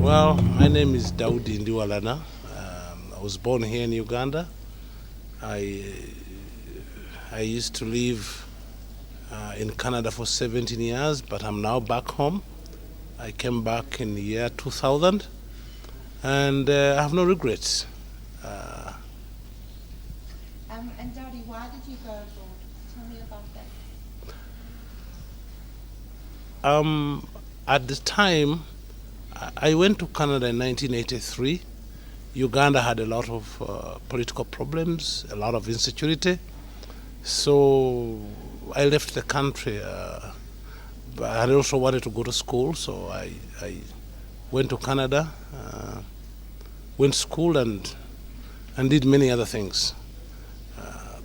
Well, my name is Daudi Ndiwalana. I was born here in Uganda. I used to live in Canada for 17 years, but I'm now back home. I came back in the year 2000, and I have no regrets. And Daudi, why did you go abroad? Tell me about that. At the time, I went to Canada in 1983. Uganda had a lot of political problems, a lot of insecurity. So I left the country. But I also wanted to go to school, so I went to Canada, went to school and did many other things.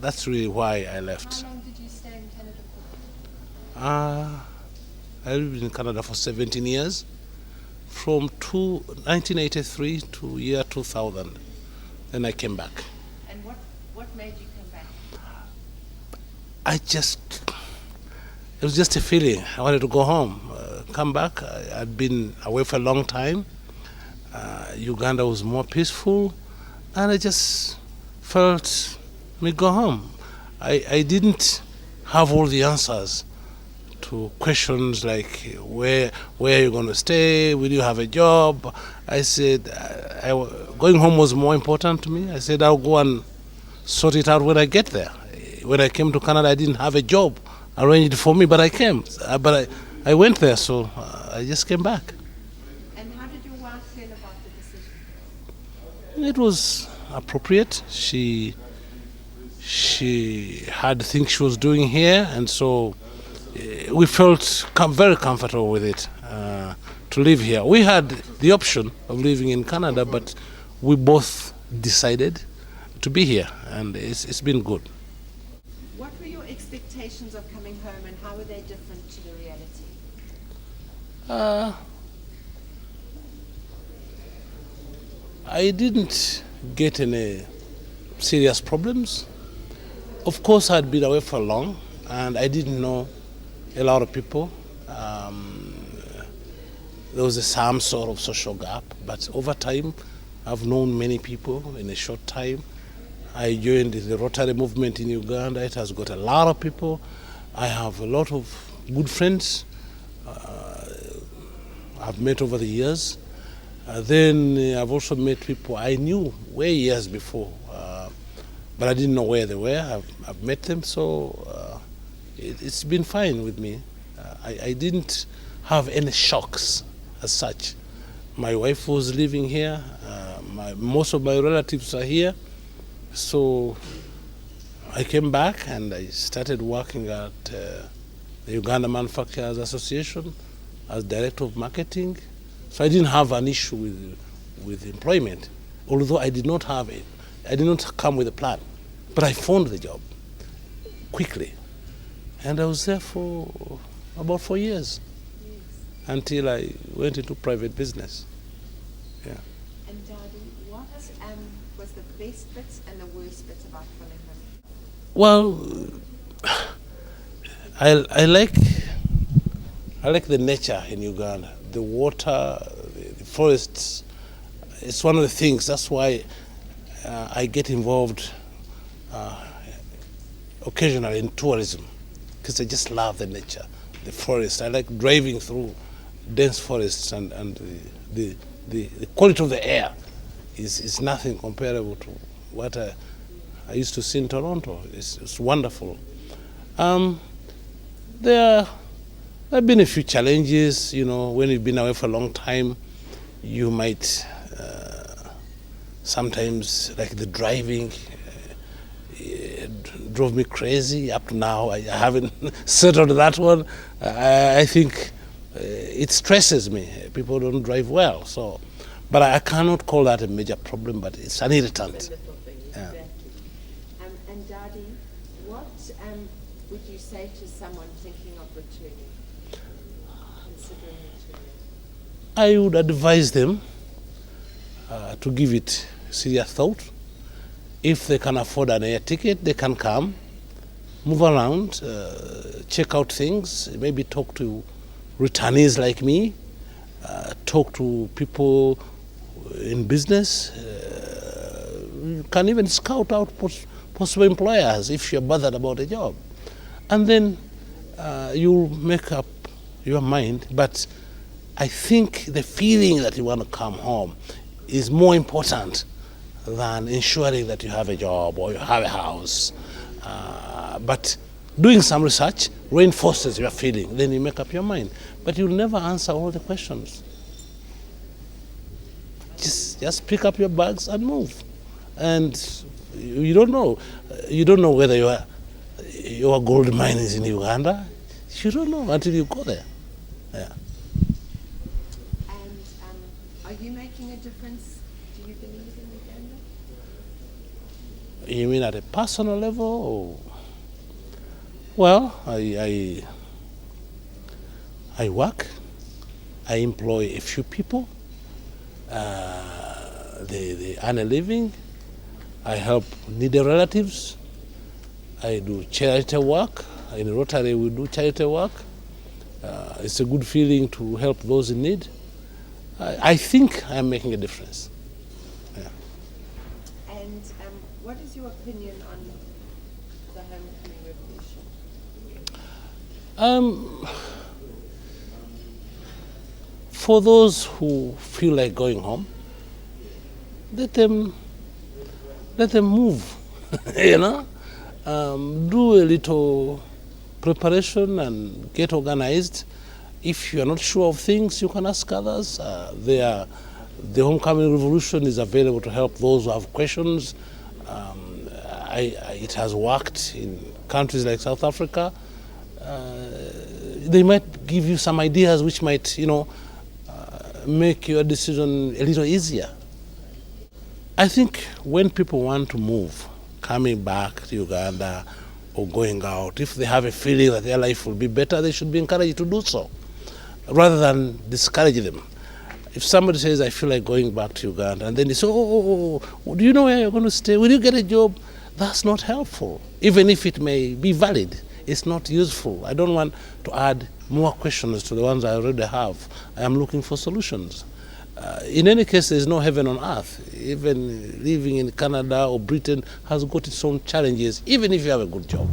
That's really why I left. How long did you stay in Canada for? I lived in Canada for 17 years, from 1983 to year 2000. Then I came back. And what made you come back? It was just a feeling. I wanted to go home, come back. I'd been away for a long time. Uganda was more peaceful, and I just felt me go home. I didn't have all the answers to questions like where are you going to stay? Will you have a job? I said going home was more important to me. I said I'll go and sort it out when I get there. When I came to Canada, I didn't have a job arranged for me, but I came. But I went there, so I just came back. And how did your wife feel about the decision? It was appropriate. She had things she was doing here, and so we felt very comfortable with it to live here. We had the option of living in Canada, but we both decided to be here, and it's been good. What were your expectations of coming home, and how were they different to the reality? I didn't get any serious problems. Of course, I'd been away for long, and I didn't know a lot of people. There was some sort of social gap, but over time, I've known many people in a short time. I joined the Rotary movement in Uganda. It has got a lot of people. I have a lot of good friends I've met over the years. Then I've also met people I knew way years before, but I didn't know where they were. I've met them, so it's been fine with me. I didn't have any shocks as such. My wife was living here. Most of my relatives are here. So I came back and I started working at the Uganda Manufacturers Association as Director of Marketing. So I didn't have an issue with employment, although I did not have it. I did not come with a plan, but I found the job quickly. And I was there for about 4 years until I went into private business. Yeah. And Daudi, what was the best bits and the worst bits about coming home? Well, I like the nature in Uganda, the water, the forests. It's one of the things. That's why I get involved occasionally in tourism, because I just love the nature, the forest. I like driving through dense forests, and the quality of the air is nothing comparable to what I used to see in Toronto. It's wonderful. There have been a few challenges. You know, when you've been away for a long time, you might sometimes, like the driving, drove me crazy. Up to now, I haven't settled that one. I think it stresses me. People don't drive well, so. But I cannot call that a major problem, but it's an irritant. Yeah. Exactly. And Daudi, what would you say to someone thinking of returning, considering returning? I would advise them to give it serious thought. If they can afford an air ticket, they can come, move around, check out things, maybe talk to returnees like me, talk to people in business. You can even scout out possible employers if you're bothered about a job. And then you'll make up your mind. But I think the feeling that you want to come home is more important than ensuring that you have a job or you have a house. But doing some research reinforces your feeling. Then you make up your mind. But you'll never answer all the questions. Just pick up your bags and move. And you don't know. You don't know whether your gold mine is in Uganda. You don't know until you go there. Yeah. And are you making a difference, do you believe, in Uganda? You mean at a personal level? Or? Well, I work. I employ a few people. They earn a living. I help needy relatives. I do charity work. In Rotary, we do charity work. It's a good feeling to help those in need. I think I'm making a difference. Yeah. And what is your opinion on the homecoming revolution? For those who feel like going home, let them move. You know, do a little preparation and get organized. If you are not sure of things, you can ask others. The Homecoming Revolution is available to help those who have questions. It has worked in countries like South Africa. They might give you some ideas which might, make your decision a little easier. I think when people want to move, coming back to Uganda or going out, if they have a feeling that their life will be better, they should be encouraged to do so, rather than discourage them. If somebody says, I feel like going back to Uganda, and then they say, do you know where you're going to stay? Will you get a job? That's not helpful. Even if it may be valid, it's not useful. I don't want to add more questions to the ones I already have. I am looking for solutions. In any case, there's no heaven on earth. Even living in Canada or Britain has got its own challenges, even if you have a good job.